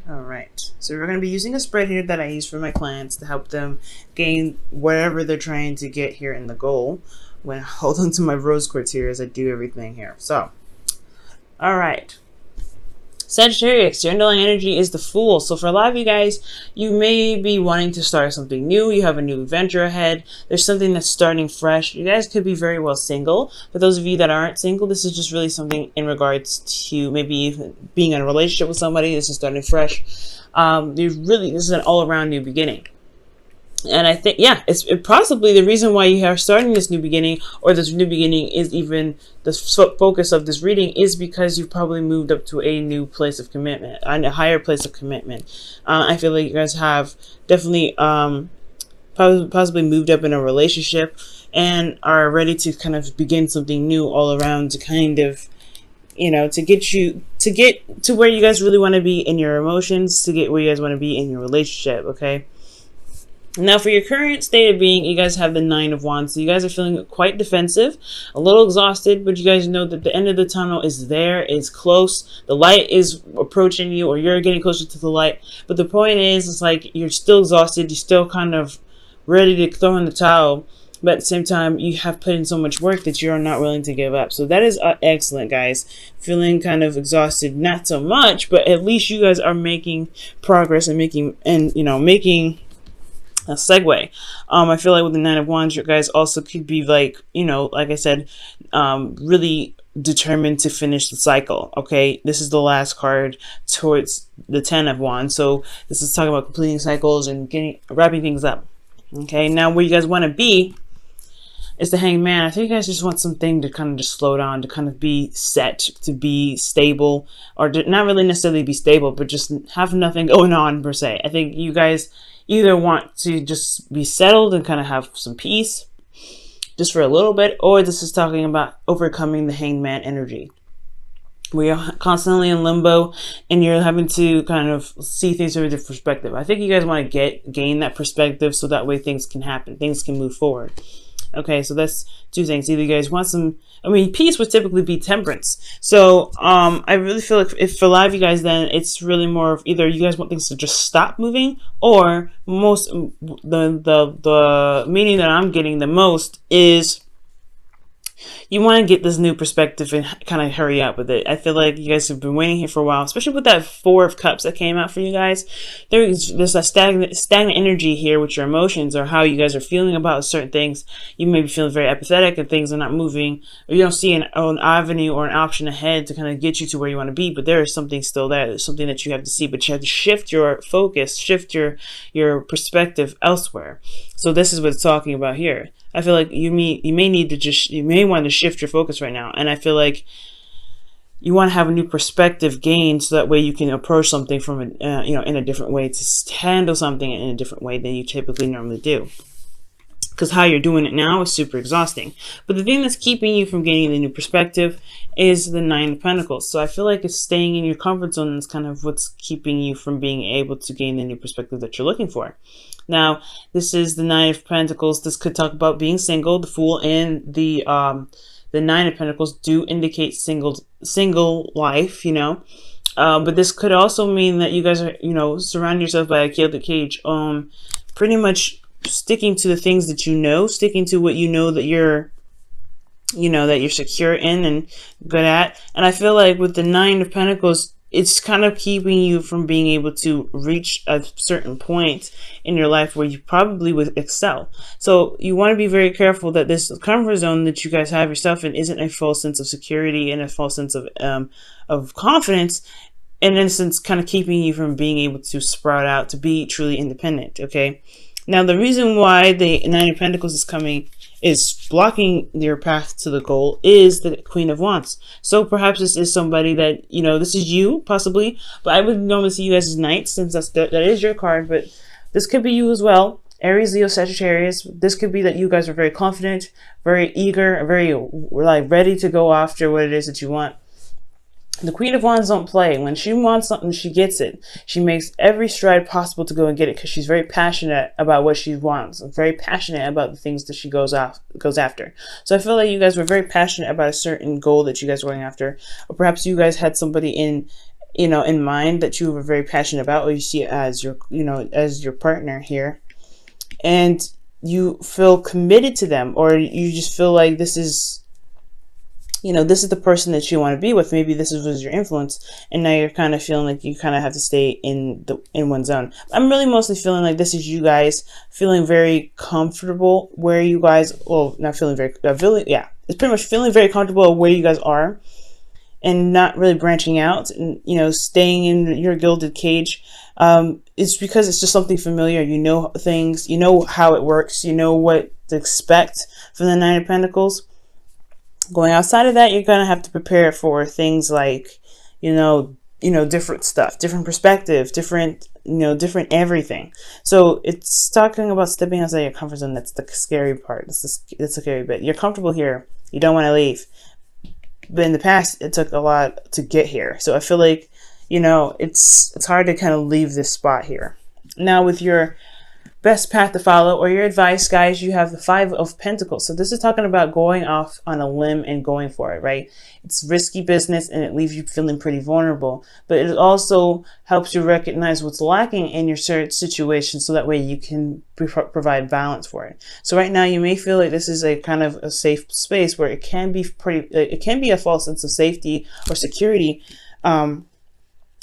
All right, so we're going to be using a spread here that I use for my clients to help them gain whatever they're trying to get here in the goal. I'm going to hold on to my rose quartz here as I do everything here. So, all right. Sagittarius, your underlying energy is the Fool. So for a lot of you guys, you may be wanting to start something new. You have a new adventure ahead. There's something that's starting fresh. You guys could be very well single. For those of you that aren't single, this is just really something in regards to maybe being in a relationship with somebody. This is starting fresh. This is an all-around new beginning. And I think, yeah, it's possibly the reason why you are starting this new beginning, or this new beginning is even the focus of this reading, is because you've probably moved up to a new place of commitment, a higher place of commitment. I feel like you guys have definitely possibly moved up in a relationship and are ready to kind of begin something new all around to kind of, you know, to get to where you guys really want to be in your emotions, to get where you guys want to be in your relationship, okay? Now, for your current state of being, you guys have the Nine of Wands. So you guys are feeling quite defensive, a little exhausted, but you guys know that the end of the tunnel is there, is close. The light is approaching you, or you're getting closer to the light. But the point is, it's like you're still exhausted. You're still kind of ready to throw in the towel. But at the same time, you have put in so much work that you're not willing to give up. So that is excellent, guys. Feeling kind of exhausted, not so much, but at least you guys are making progress and making a segue. I feel like with the Nine of Wands, you guys also could be like, you know, like I said, really determined to finish the cycle. Okay, this is the last card towards the Ten of Wands, so this is talking about completing cycles and wrapping things up. Okay, now where you guys want to be is the Hangman. I think you guys just want something to kind of just slow down, to kind of be set, to be stable, or to not really necessarily be stable, but just have nothing going on per se. I think you guys either want to just be settled and kind of have some peace just for a little bit, or this is talking about overcoming the Hangman energy. We are constantly in limbo and you're having to kind of see things from a different perspective. I think you guys want to gain that perspective so that way things can happen, things can move forward. Okay, so that's two things. Either you guys want some, I mean, peace would typically be temperance. So I really feel like if for a lot of you guys, then it's really more of either you guys want things to just stop moving, or the meaning that I'm getting the most is you want to get this new perspective and kind of hurry up with it. I feel like you guys have been waiting here for a while, especially with that Four of Cups that came out for you guys. There's a stagnant energy here with your emotions, or how you guys are feeling about certain things. You may be feeling very apathetic and things are not moving, or you don't see an avenue or an option ahead to kind of get you to where you want to be, but there is something still there. There's something that you have to see, but you have to shift your focus, shift your perspective elsewhere. So this is what it's talking about here. I feel like you may want to shift your focus right now. And I feel like you want to have a new perspective gained, so that way you can approach something from in a different way, to handle something in a different way than you typically normally do. Because how you're doing it now is super exhausting. But the thing that's keeping you from gaining the new perspective is the Nine of Pentacles. So I feel like it's staying in your comfort zone is kind of what's keeping you from being able to gain the new perspective that you're looking for. Now, this is the Nine of Pentacles. This could talk about being single. The Fool and the Nine of Pentacles do indicate single life, you know. But this could also mean that you guys are, surround yourself by a gilded cage. Pretty much sticking to the things that you know, sticking to what you know that you're secure in and good at. And I feel like with the Nine of Pentacles, it's kind of keeping you from being able to reach a certain point in your life where you probably would excel. So you want to be very careful that this comfort zone that you guys have yourself in isn't a false sense of security and a false sense of confidence, and in a sense kind of keeping you from being able to sprout out to be truly independent. Okay. Now, the reason why the Nine of Pentacles is blocking your path to the goal is the Queen of Wands. So perhaps this is somebody that, this is you, possibly, but I would normally see you guys as Knights, since that is your card, but this could be you as well. Aries, Leo, Sagittarius. This could be that you guys are very confident, very eager, very ready to go after what it is that you want. The Queen of Wands don't play. When she wants something, she gets it. She makes every stride possible to go and get it, because she's very passionate about what she wants, very passionate about the things that she goes after. So I feel like you guys were very passionate about a certain goal that you guys were going after, or perhaps you guys had somebody in you know, in mind that you were very passionate about, or you see it as your, you know, as your partner here, and you feel committed to them, or you just feel like this is, you know, this is the person that you want to be with. Maybe this was your influence, and now you're kind of feeling like you kind of have to stay in one zone. I'm really mostly feeling like this is you guys feeling very comfortable where you guys, well, not feeling very, yeah, it's pretty much feeling very comfortable where you guys are, and not really branching out, and, you know, staying in your gilded cage. It's because it's just something familiar. You know things, you know how it works, you know what to expect from the Nine of Pentacles. Going outside of that, you're going to have to prepare for things like, you know, different stuff, different perspective, different, you know, different everything. So it's talking about stepping outside your comfort zone. That's the scary part. That's the scary bit. You're comfortable here. You don't want to leave. But in the past, it took a lot to get here. So I feel like, you know, it's hard to kind of leave this spot here. Now with your best path to follow, or your advice, guys, you have the Five of Pentacles. So this is talking about going off on a limb and going for it, right? It's risky business, and it leaves you feeling pretty vulnerable, but it also helps you recognize what's lacking in your certain situation, so that way you can provide balance for it. So right now you may feel like this is a kind of a safe space where it can be it can be a false sense of safety or security.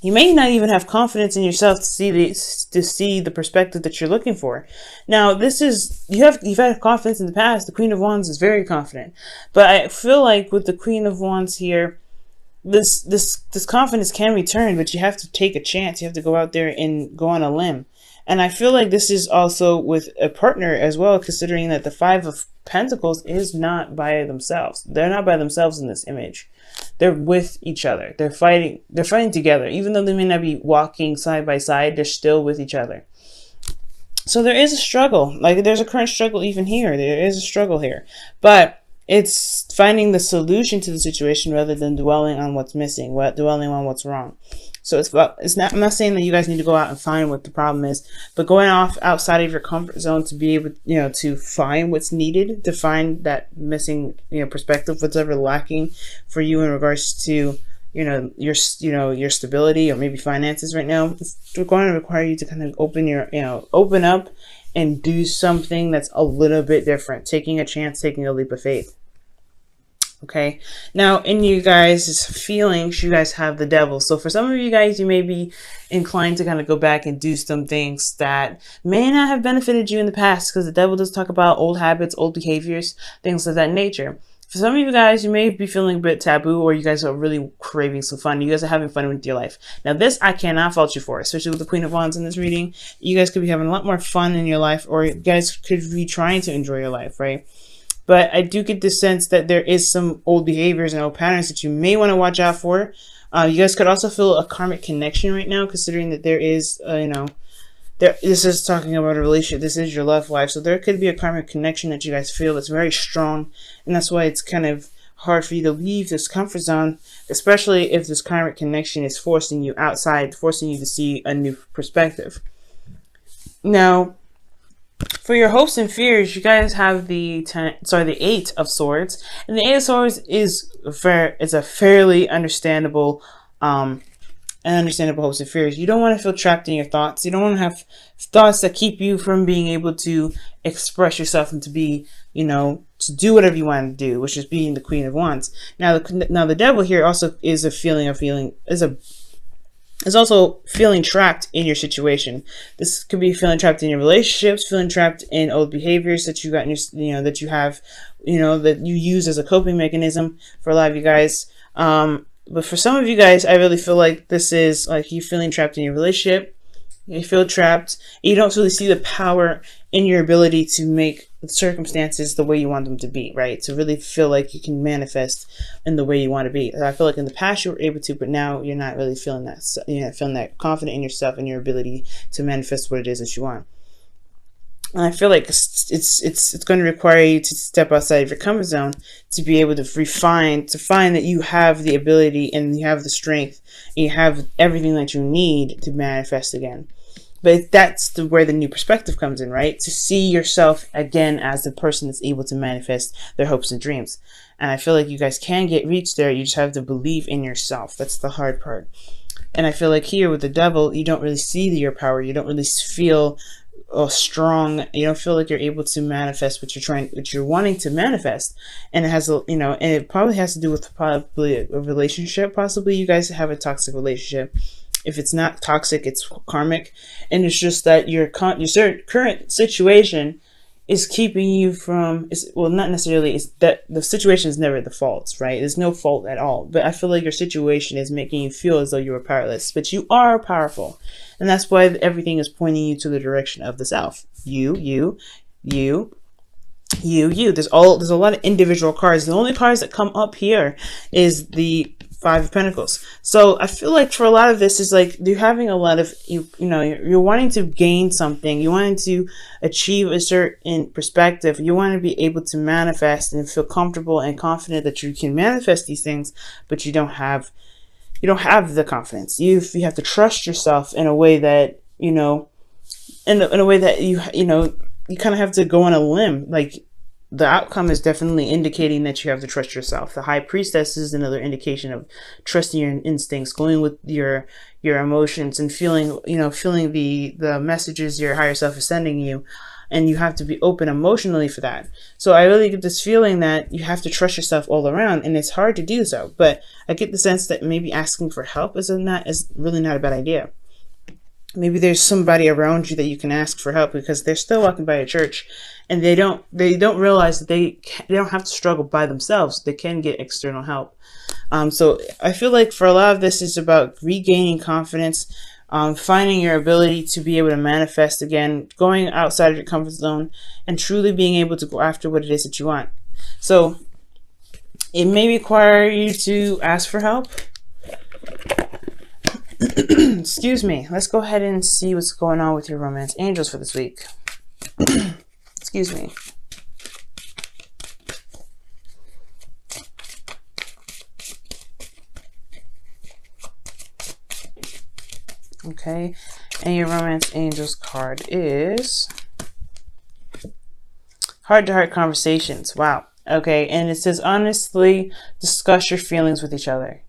You may not even have confidence in yourself to see the perspective that you're looking for. Now, this is, you've had confidence in the past. The Queen of Wands is very confident, but I feel like with the Queen of Wands here, this confidence can return, but you have to take a chance. You have to go out there and go on a limb. And I feel like this is also with a partner as well, considering that the Five of Pentacles is not by themselves. They're not by themselves in this image. They're with each other. They're fighting together. Even though they may not be walking side by side, they're still with each other. So there is a struggle. Like, there's a current struggle even here. There is a struggle here. But it's finding the solution to the situation rather than dwelling on what's missing, dwelling on what's wrong. So I'm not saying that you guys need to go out and find what the problem is, but going off outside of your comfort zone to be able, you know, to find what's needed, to find that missing, you know, perspective, what's ever lacking for you in regards to, you know, your stability or maybe finances right now. It's going to require you to kind of open up and do something that's a little bit different, taking a chance, taking a leap of faith. Okay, now in you guys' feelings, you guys have the Devil. So for some of you guys, you may be inclined to kind of go back and do some things that may not have benefited you in the past, because the Devil does talk about old habits, old behaviors, things of that nature. For some of you guys, you may be feeling a bit taboo, or you guys are really craving some fun. You guys are having fun with your life. Now this, I cannot fault you for, especially with the Queen of Wands in this reading. You guys could be having a lot more fun in your life, or you guys could be trying to enjoy your life, right? But I do get the sense that there is some old behaviors and old patterns that you may want to watch out for. You guys could also feel a karmic connection right now, considering that there is, this is talking about a relationship. This is your love life. So there could be a karmic connection that you guys feel that's very strong. And that's why it's kind of hard for you to leave this comfort zone, especially if this karmic connection is forcing you outside, forcing you to see a new perspective. Now, for your hopes and fears, you guys have the Eight of Swords, and the Eight of Swords is a fairly understandable, hopes and fears. You don't want to feel trapped in your thoughts. You don't want to have thoughts that keep you from being able to express yourself and to be, to do whatever you want to do, which is being the Queen of Wands. Now the Devil here also is is also feeling trapped in your situation. This could be feeling trapped in your relationships, feeling trapped in old behaviors that you got in your, that you use as a coping mechanism for a lot of you guys. But for some of you guys, I really feel like this is like you feeling trapped in your relationship. You feel trapped. You don't really see the power in your ability to make circumstances the way you want them to be, right? To really feel like you can manifest in the way you want to be. I feel like in the past you were able to, but now you're not really feeling that. You're not feeling that confident in yourself and your ability to manifest what it is that you want. And I feel like it's going to require you to step outside of your comfort zone to be able to find that you have the ability and you have the strength and you have everything that you need to manifest again. But that's where the new perspective comes in, right? To see yourself again as the person that's able to manifest their hopes and dreams. And I feel like you guys can reach there. You just have to believe in yourself. That's the hard part. And I feel like here with the devil, you don't really see your power. You don't really feel strong. You don't feel like you're able to manifest what you're wanting to manifest. And it has a, and it probably has to do with probably a relationship. Possibly you guys have a toxic relationship. If it's not toxic, it's karmic, and it's just that your current situation is keeping you from, well, not necessarily, it's that the situation is never the fault, right? There's no fault at all. But I feel like your situation is making you feel as though you are powerless, but you are powerful. And that's why everything is pointing you to the direction of the self. You. There's a lot of individual cards. The only cards that come up here is the Five of Pentacles. So I feel like for a lot of this is like you're having a lot of, you're wanting to gain something. You wanting to achieve a certain perspective. You want to be able to manifest and feel comfortable and confident that you can manifest these things, but you don't have the confidence. You have to trust yourself in a way that, in a way that you kind of have to go on a limb. Like, the outcome is definitely indicating that you have to trust yourself. The High Priestess is another indication of trusting your instincts, going with your emotions, and feeling the messages your higher self is sending you. And you have to be open emotionally for that. So I really get this feeling that you have to trust yourself all around, and it's hard to do so. But I get the sense that maybe asking for help is really not a bad idea. Maybe there's somebody around you that you can ask for help, because they're still walking by a church, and they don't realize that they don't have to struggle by themselves. They can get external help. So I feel like for a lot of this is about regaining confidence, finding your ability to be able to manifest again, going outside of your comfort zone, and truly being able to go after what it is that you want. So it may require you to ask for help. Excuse me. Let's go ahead and see what's going on with your romance angels for this week. Excuse me. Okay, and your romance angels card is heart-to-heart conversations. Wow. Okay, and it says honestly discuss your feelings with each other.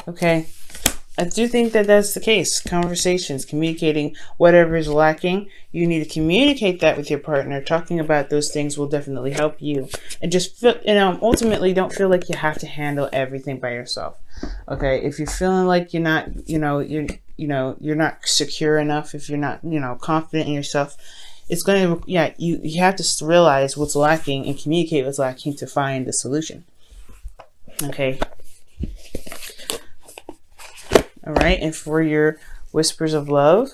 Okay, I do think that that's the case. Conversations, communicating whatever is lacking. You need to communicate that with your partner. Talking about those things will definitely help you. And just feel, ultimately don't feel like you have to handle everything by yourself. Okay, if you're feeling like you're not, you're not secure enough, if you're not, confident in yourself, it's going to, you have to realize what's lacking and communicate what's lacking to find the solution. Okay. All right, and for your whispers of love,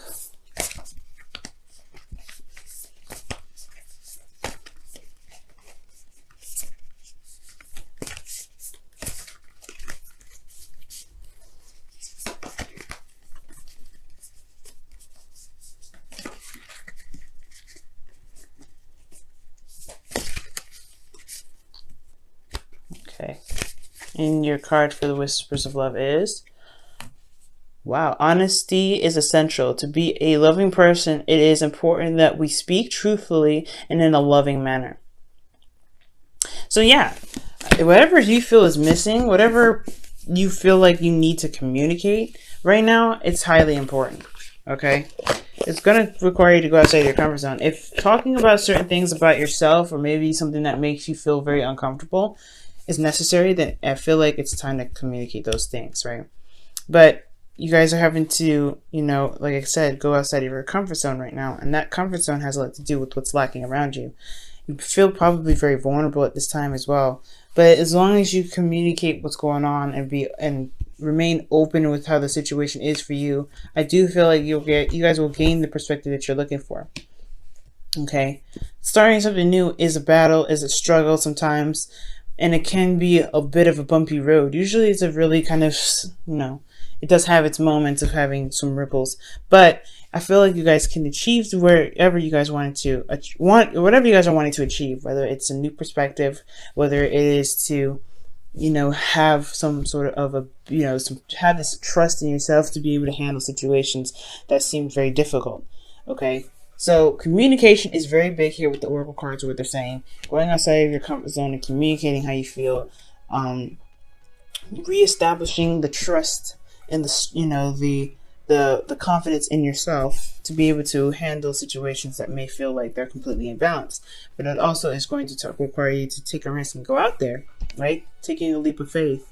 okay, and your card for the whispers of love is, wow, honesty is essential. To be a loving person, it is important that we speak truthfully and in a loving manner. So yeah, whatever you feel is missing, whatever you feel like you need to communicate right now, it's highly important. Okay? It's going to require you to go outside your comfort zone. If talking about certain things about yourself, or maybe something that makes you feel very uncomfortable, is necessary, then I feel like it's time to communicate those things, right? But you guys are having to, like I said, go outside of your comfort zone right now. And that comfort zone has a lot to do with what's lacking around you. You feel probably very vulnerable at this time as well. But as long as you communicate what's going on and remain open with how the situation is for you, I do feel like you guys will gain the perspective that you're looking for. Okay? Starting something new is a battle, is a struggle sometimes. And it can be a bit of a bumpy road. Usually it's a really kind of, it does have its moments of having some ripples, but I feel like you guys can achieve whatever you guys whatever you guys are wanting to achieve, whether it's a new perspective, whether it is to, have some sort of have this trust in yourself to be able to handle situations that seem very difficult. Okay. So communication is very big here with the Oracle cards, what they're saying. Going outside of your comfort zone and communicating how you feel. reestablishing the trust and the confidence in yourself to be able to handle situations that may feel like they're completely imbalanced. But it also is going to require you to take a risk and go out there, right? Taking a leap of faith,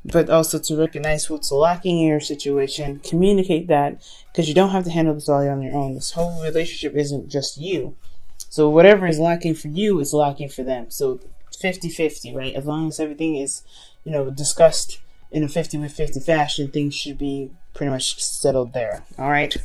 but also to recognize what's lacking in your situation, communicate that, because you don't have to handle this all on your own. This whole relationship isn't just you. So whatever is lacking for you is lacking for them. So 50-50, right? As long as everything is, discussed in a 50-50 fashion, things should be pretty much settled there. All right.